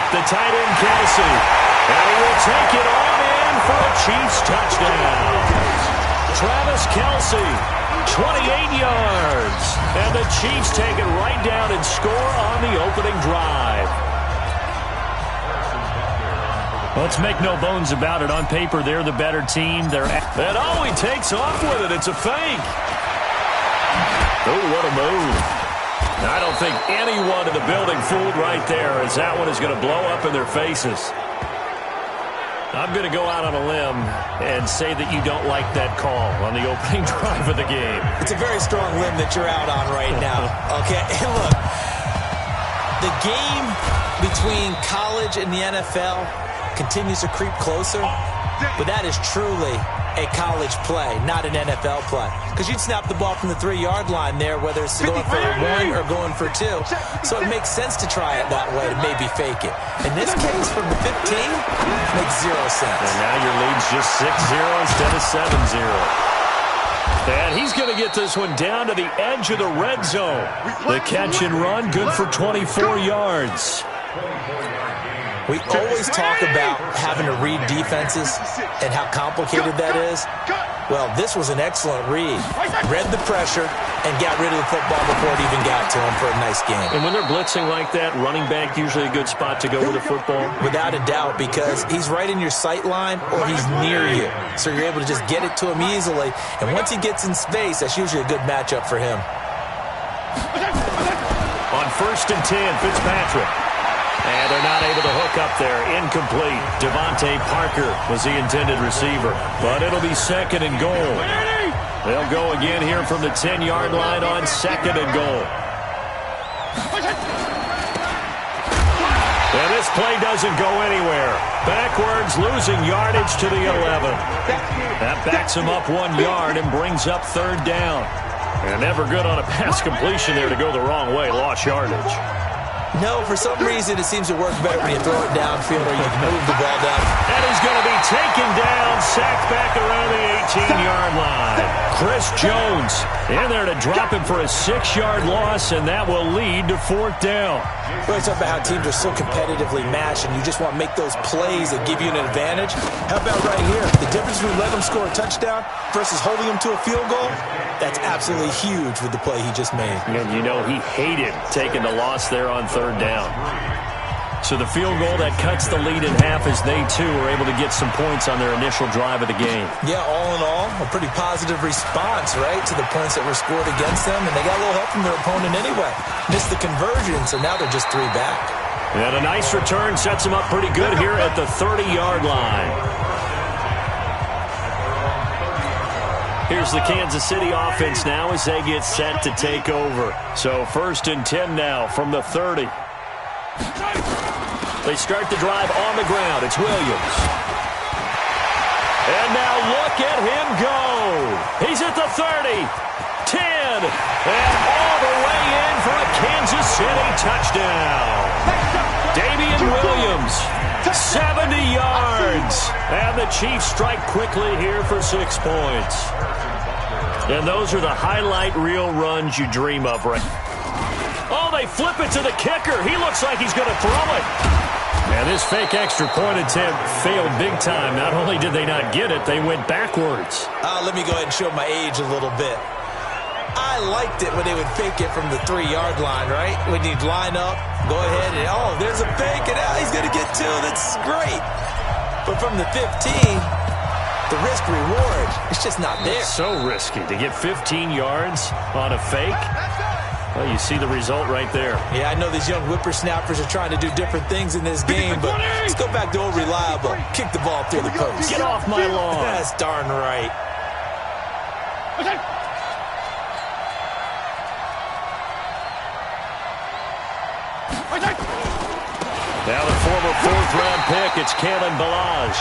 The tight end, Kelsey. And he will take it on in for a Chiefs touchdown. Travis Kelsey, 28 yards. And the Chiefs take it right down and score on the opening drive. Let's make no bones about it. On paper, they're the better team. And oh, he takes off with it. It's a fake. Oh, what a move. I don't think anyone in the building fooled right there, as that one is going to blow up in their faces. I'm going to go out on a limb and say that you don't like that call on the opening drive of the game. It's a very strong limb that you're out on right now. Okay, and look, the game between college and the NFL continues to creep closer, but that is truly a college play, not an NFL play. Because you'd snap the ball from the 3-yard line there, whether it's going for a 1 or going for 2. So it makes sense to try it that way to maybe fake it. In this case, from the 15, makes 0 sense. And now your lead's just 6-0 instead of 7-0. And he's going to get this one down to the edge of the red zone. The catch and run, good for 24 yards. We always talk about having to read defenses and how complicated that is. Well, this was an excellent read. Read the pressure and got rid of the football before it even got to him for a nice game. And when they're blitzing like that, running back usually a good spot to go with the football? Without a doubt, because he's right in your sight line or he's near you. So you're able to just get it to him easily. And once he gets in space, that's usually a good matchup for him. On 1st and 10, Fitzpatrick. And they're not able to hook up there. Incomplete. Devontae Parker was the intended receiver. But it'll be 2nd and goal. They'll go again here from the 10-yard line on 2nd and goal. And this play doesn't go anywhere. Backwards, losing yardage to the 11. That backs him up 1 yard and brings up 3rd down. And never good on a pass completion there to go the wrong way. Lost yardage. No, for some reason it seems to work better when you throw it downfield or you move the ball down. And he's going to be taken down, sacked back around the 18-yard line. Chris Jones in there to drop him for a 6-yard loss, and that will lead to 4th down. We always talk about how teams are so competitively matched, and you just want to make those plays that give you an advantage. How about right here? The difference between letting them score a touchdown versus holding them to a field goal, that's absolutely huge with the play he just made. And you know he hated taking the loss there on 3rd down. So the field goal that cuts the lead in half as they, too, were able to get some points on their initial drive of the game. Yeah, all in all, a pretty positive response, right, to the points that were scored against them. And they got a little help from their opponent anyway. Missed the conversion, so now they're just 3 back. And a nice return sets them up pretty good here at the 30-yard line. Here's the Kansas City offense now as they get set to take over. So 1st and 10 now from the 30. They start the drive on the ground. It's Williams. And now look at him go. He's at the 30, 10, and all the way in for a Kansas City touchdown. Damian Williams, 70 yards. And the Chiefs strike quickly here for 6 points. And those are the highlight reel runs you dream of, right? Oh, they flip it to the kicker. He looks like he's going to throw it. And this fake extra point attempt failed big time. Not only did they not get it, they went backwards. Let me go ahead and show my age a little bit. I liked it when they would fake it from the 3-yard line, right? When you'd line up, go ahead and, oh, there's a fake, and now he's going to get 2. That's great. But from the 15, the risk-reward, it's just not there. It's so risky to get 15 yards on a fake. Well, you see the result right there. Yeah, I know these young whippersnappers are trying to do different things in this game, but let's go back to old reliable. Kick the ball through the post. Get off my lawn. That's darn right. Now the former 4th-round pick, it's Kalen Ballage.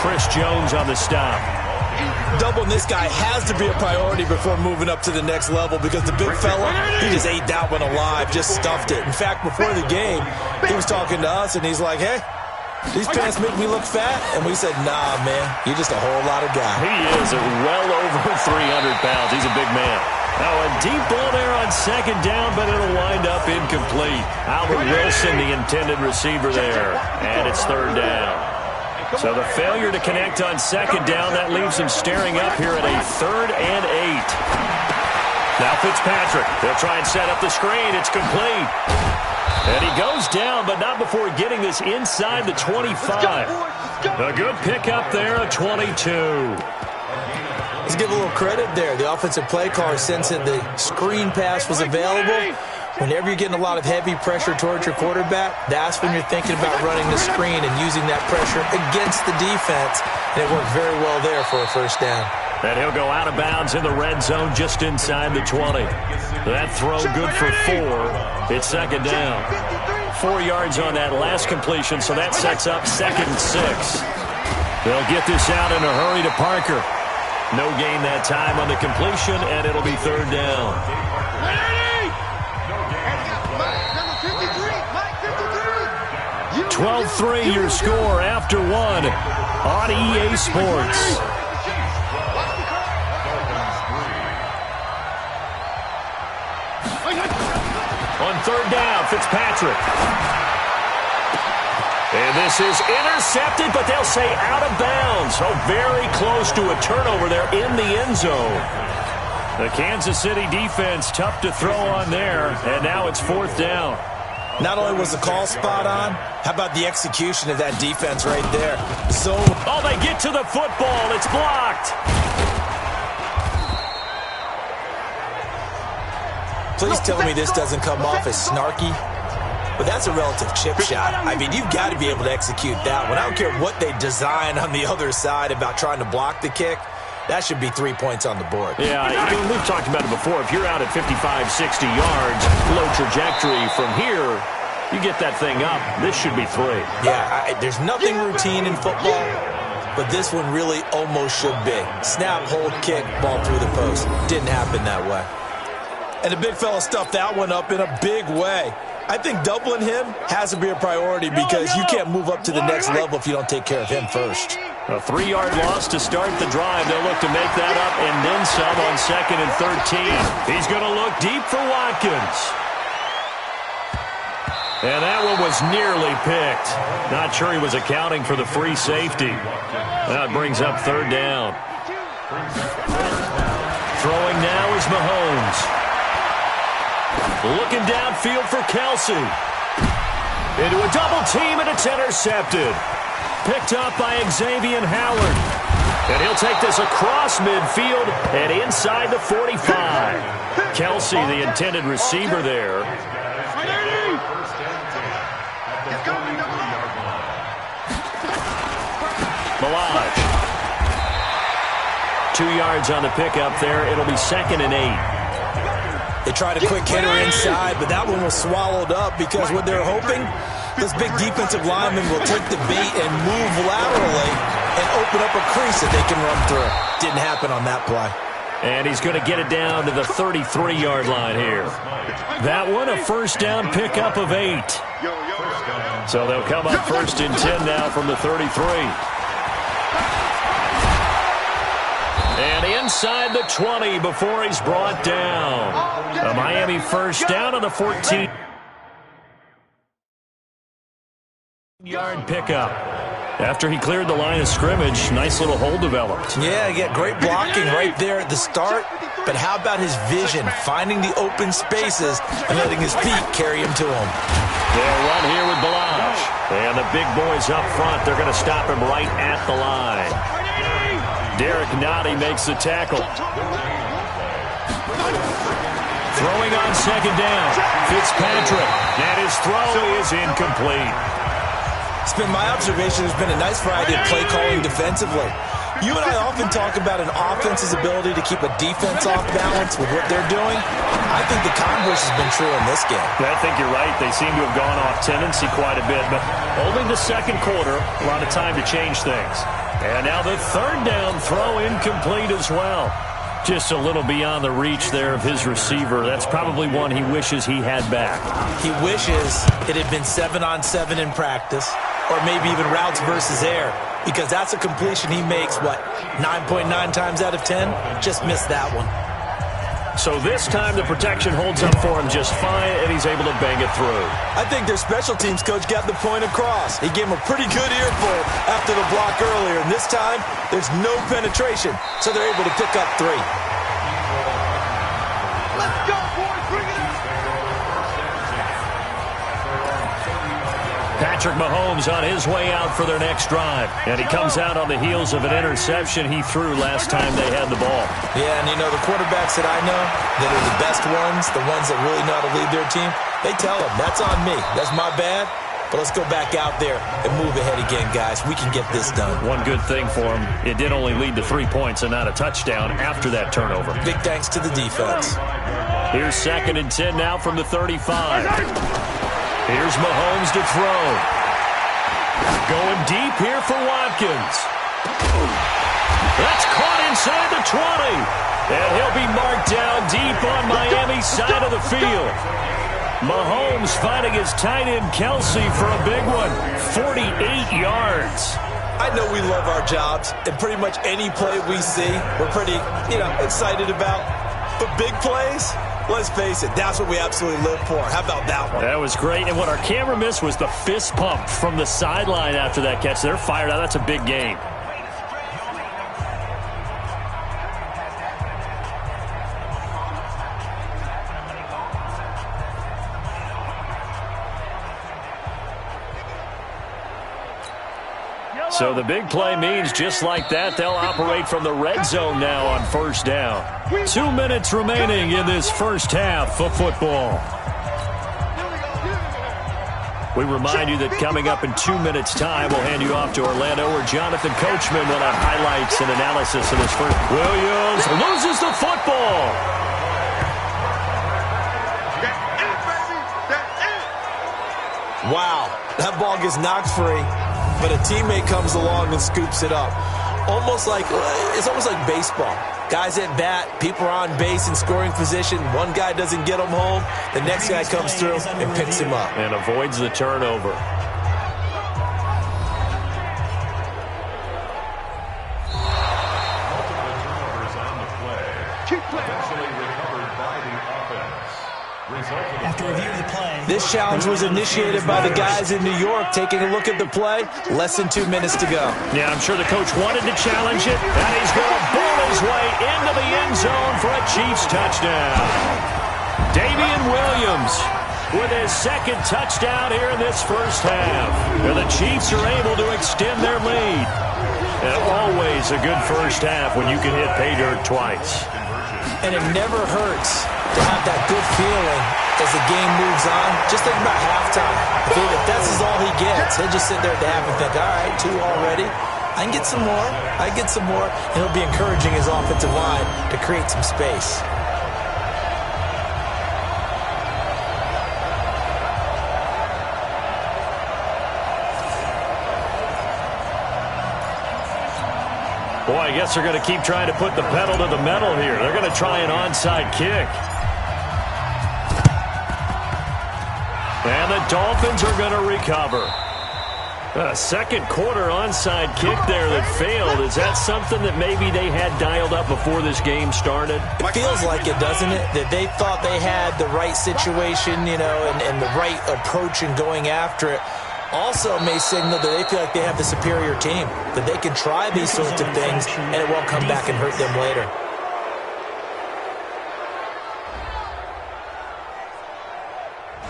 Chris Jones on the stop. Doubling this guy has to be a priority before moving up to the next level because the big fella, he just ate that one alive, just stuffed it. In fact, before the game, he was talking to us, and he's like, hey, these pants make me look fat? And we said, nah, man, you're just a whole lot of guy. He is well over 300 pounds. He's a big man. Oh, a deep ball there on second down, but it'll wind up incomplete. Albert Wilson, the intended receiver there, and it's third down. So the failure to connect on second down, that leaves him staring up here at a 3rd and 8. Now Fitzpatrick, they'll try and set up the screen. It's complete. And he goes down, but not before getting this inside the 25. A good pickup there, a 22. Let's give a little credit there. The offensive play caller sensing the screen pass was available. Whenever you're getting a lot of heavy pressure towards your quarterback, that's when you're thinking about running the screen and using that pressure against the defense. And it worked very well there for a first down. And he'll go out of bounds in the red zone just inside the 20. That throw good for 4. It's second down. 4 yards on that last completion, so that sets up 2nd and 6. They'll get this out in a hurry to Parker. No gain that time on the completion, and it'll be third down. 12-3 your score after 1 on EA Sports. On third down, Fitzpatrick. And this is intercepted, but they'll say out of bounds. So very close to a turnover there in the end zone. The Kansas City defense tough to throw on there, and now it's 4th down. Not only was the call spot on, how about the execution of that defense right there? Zone. Oh, they get to the football. It's blocked. Please tell me this doesn't come off as snarky. But that's a relative chip shot. I mean, you've got to be able to execute that one. I don't care what they design on the other side about trying to block the kick. That should be 3 points on the board. Yeah, we've talked about it before. If you're out at 55, 60 yards, low trajectory from here, you get that thing up. This should be 3. Yeah, there's nothing routine in football, but this one really almost should be. Snap, hold, kick, ball through the post. Didn't happen that way. And the big fella stuffed that one up in a big way. I think doubling him has to be a priority because you can't move up to the next level if you don't take care of him first. A 3-yard loss to start the drive. They'll look to make that up and then some on 2nd and 13. He's going to look deep for Watkins. And that one was nearly picked. Not sure he was accounting for the free safety. That brings up third down. Throwing now is Mahomes. Looking downfield for Kelsey. Into a double team, and it's intercepted. Picked up by Xavier Howard. And he'll take this across midfield and inside the 45. Kelsey, the intended receiver there. Malage. 2 yards on the pickup there. It'll be 2nd and 8. They tried a quick hitter inside, but that one was swallowed up because what they're hoping, this big defensive lineman will take the bait and move laterally and open up a crease that they can run through. Didn't happen on that play. And he's going to get it down to the 33-yard line here. That one, a first down pickup of 8. So they'll come up 1st and 10 now from the 33. And inside the 20 before he's brought down. A Miami first down on the 14-yard pickup. After he cleared the line of scrimmage, nice little hole developed. Yeah, great blocking right there at the start. But how about his vision, finding the open spaces and letting his feet carry him to him. They'll run here with Balaj. And the big boys up front, they're going to stop him right at the line. Derek Nottie makes the tackle. Throwing on second down. Fitzpatrick. And his throw is incomplete. It's been my observation there's been a nice variety of play calling defensively. You and I often talk about an offense's ability to keep a defense off balance with what they're doing. I think the converse has been true in this game. I think you're right. They seem to have gone off tendency quite a bit, but only the second quarter, a lot of time to change things. And now the third down throw incomplete as well. Just a little beyond the reach there of his receiver. That's probably one he wishes he had back. He wishes it had been 7-on-7 in practice, or maybe even routes versus air, because that's a completion he makes, 9.9 times out of 10? Just missed that one. So this time the protection holds up for him just fine, and he's able to bang it through. I think their special teams coach got the point across. He gave him a pretty good earful after the block earlier, and this time there's no penetration, so they're able to pick up 3. Let's go, boys. Bring it up. Patrick Mahomes on his way out for their next drive. And he comes out on the heels of an interception he threw last time they had the ball. Yeah, and you know, the quarterbacks that I know that are the best ones, the ones that really know how to lead their team, they tell them, that's on me. That's my bad. But let's go back out there and move ahead again, guys. We can get this done. One good thing for him, it did only lead to 3 points and not a touchdown after that turnover. Big thanks to the defense. Here's 2nd and 10 now from the 35. Here's Mahomes to throw. Going deep here for Watkins. That's caught inside the 20. And he'll be marked down deep on Miami's side of the field. Mahomes finding his tight end Kelsey for a big one. 48 yards. I know we love our jobs, and pretty much any play we see, we're pretty, excited about. But big plays, let's face it, that's what we absolutely live for. How about that one? That was great. And what our camera missed was the fist pump from the sideline after that catch. They're fired out. That's a big game. So the big play means just like that, they'll operate from the red zone now on 1st down. 2 minutes remaining in this first half of football. We remind you that coming up in 2 minutes' time, we'll hand you off to Orlando, where Jonathan Coachman will have highlights and analysis in his first. Williams loses the football. Wow, that ball gets knocked free. But a teammate comes along and scoops it up. It's almost like baseball. Guys at bat, people are on base in scoring position. One guy doesn't get him home. The next guy comes through and picks him up. And avoids the turnover. After review of the play, this challenge was initiated by the guys in New York. Taking a look at the play, less than 2 minutes to go. Yeah, I'm sure the coach wanted to challenge it, and he's going to ball his way into the end zone for a Chiefs touchdown. Damian Williams with his 2nd touchdown here in this first half. And the Chiefs are able to extend their lead. And always a good first half when you can hit pay dirt twice. And it never hurts to have that good feeling as the game moves on. Just think about halftime. If that's all he gets, he'll just sit there at the half and think, all right, 2 already. I can get some more. I can get some more. And he'll be encouraging his offensive line to create some space. Boy, I guess they're going to keep trying to put the pedal to the metal here. They're going to try an onside kick. And the Dolphins are going to recover. A second quarter onside kick there that failed. Is that something that maybe they had dialed up before this game started? It feels like it, doesn't it? That they thought they had the right situation, and the right approach in going after it. Also may signal that they feel like they have the superior team, that they can try these sorts of things and it won't come back and hurt them later.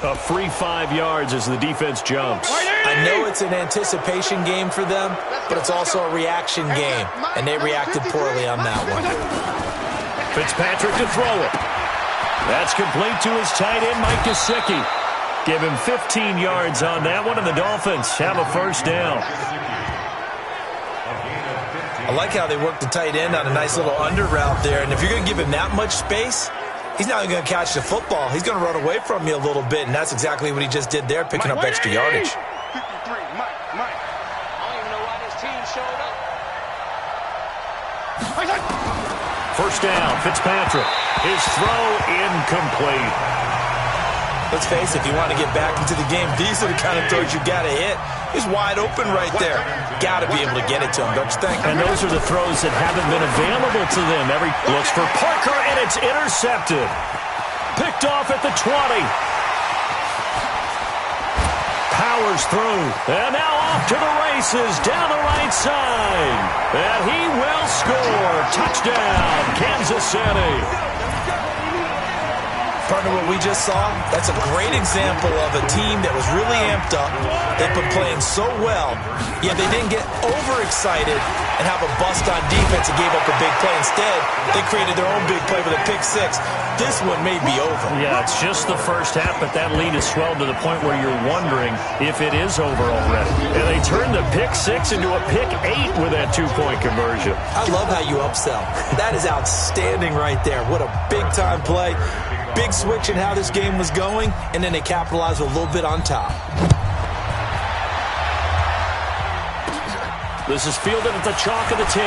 A free 5 yards as the defense jumps. I know it's an anticipation game for them, but it's also a reaction game, and they reacted poorly on that one. Fitzpatrick to throw it. That's complete to his tight end, Mike Gesicki. Give him 15 yards on that one, and the Dolphins have a first down. I like how they work the tight end on a nice little under route there, and if you're going to give him that much space, he's not going to catch the football. He's going to run away from you a little bit, and that's exactly what he just did there, picking up extra yardage. 53, Mike. I don't even know why this team showed up. First down, Fitzpatrick. His throw incomplete. Let's face it, if you want to get back into the game, these are the kind of throws you got to hit. He's wide open right there. Got to be able to get it to him, don't you think? And those are the throws that haven't been available to them. Looks for Parker, and it's intercepted. Picked off at the 20. Powers through. And now off to the races down the right side. And he will score. Touchdown, Kansas City. Partner, what we just saw, that's a great example of a team that was really amped up. They've been playing so well, yet they didn't get overexcited and have a bust on defense and gave up a big play. Instead, they created their own big play with a pick six. This one may be over. Yeah, it's just the first half, but that lead has swelled to the point where you're wondering if it is over already. And they turned the pick six into a pick 8 with that two-point conversion. I love how you upsell. That is outstanding right there. What a big-time play. Big switch in how this game was going, and then they capitalized a little bit on top. This is fielded at the chalk of the 10.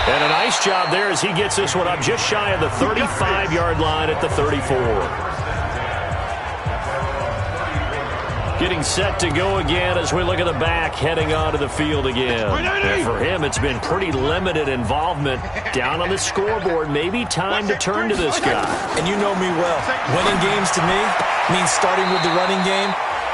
And a nice job there as he gets this one up just shy of the 35-yard line at the 34. Getting set to go again as we look at the back heading onto the field again. And for him, it's been pretty limited involvement down on the scoreboard. Maybe time to turn to this guy. And you know me well. Winning games to me means starting with the running game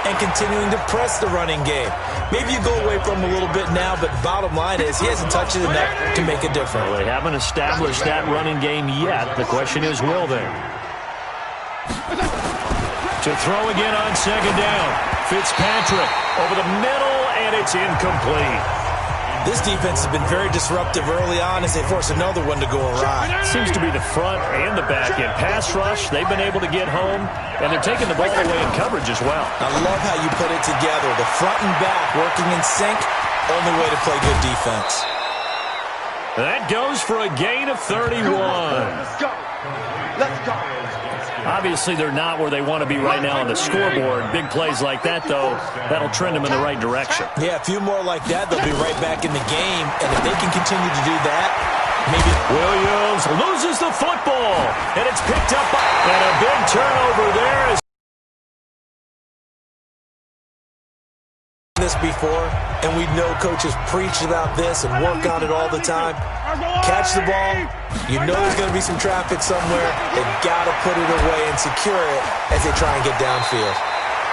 and continuing to press the running game. Maybe you go away from him a little bit now, but bottom line is he hasn't touched it enough to make a difference. Well, they haven't established that running game yet. The question is, will they? To throw again on second down. Fitzpatrick over the middle, and it's incomplete. This defense has been very disruptive early on as they force another one to go awry. Seems to be the front and the back end. Pass rush, they've been able to get home, and they're taking the ball away in coverage as well. I love how you put it together. The front and back working in sync, only way to play good defense. That goes for a gain of 31. Let's go. Let's go. Obviously, they're not where they want to be right now on the scoreboard. Big plays like that, though, that'll trend them in the right direction. Yeah, a few more like that, they'll be right back in the game. And if they can continue to do that, maybe... Williams loses the football, and it's picked up by... And a big turnover there is... This before, and we know coaches preach about this and work on it all the time. Catch the ball. You know there's going to be some traffic somewhere. They've got to put it away and secure it as they try and get downfield.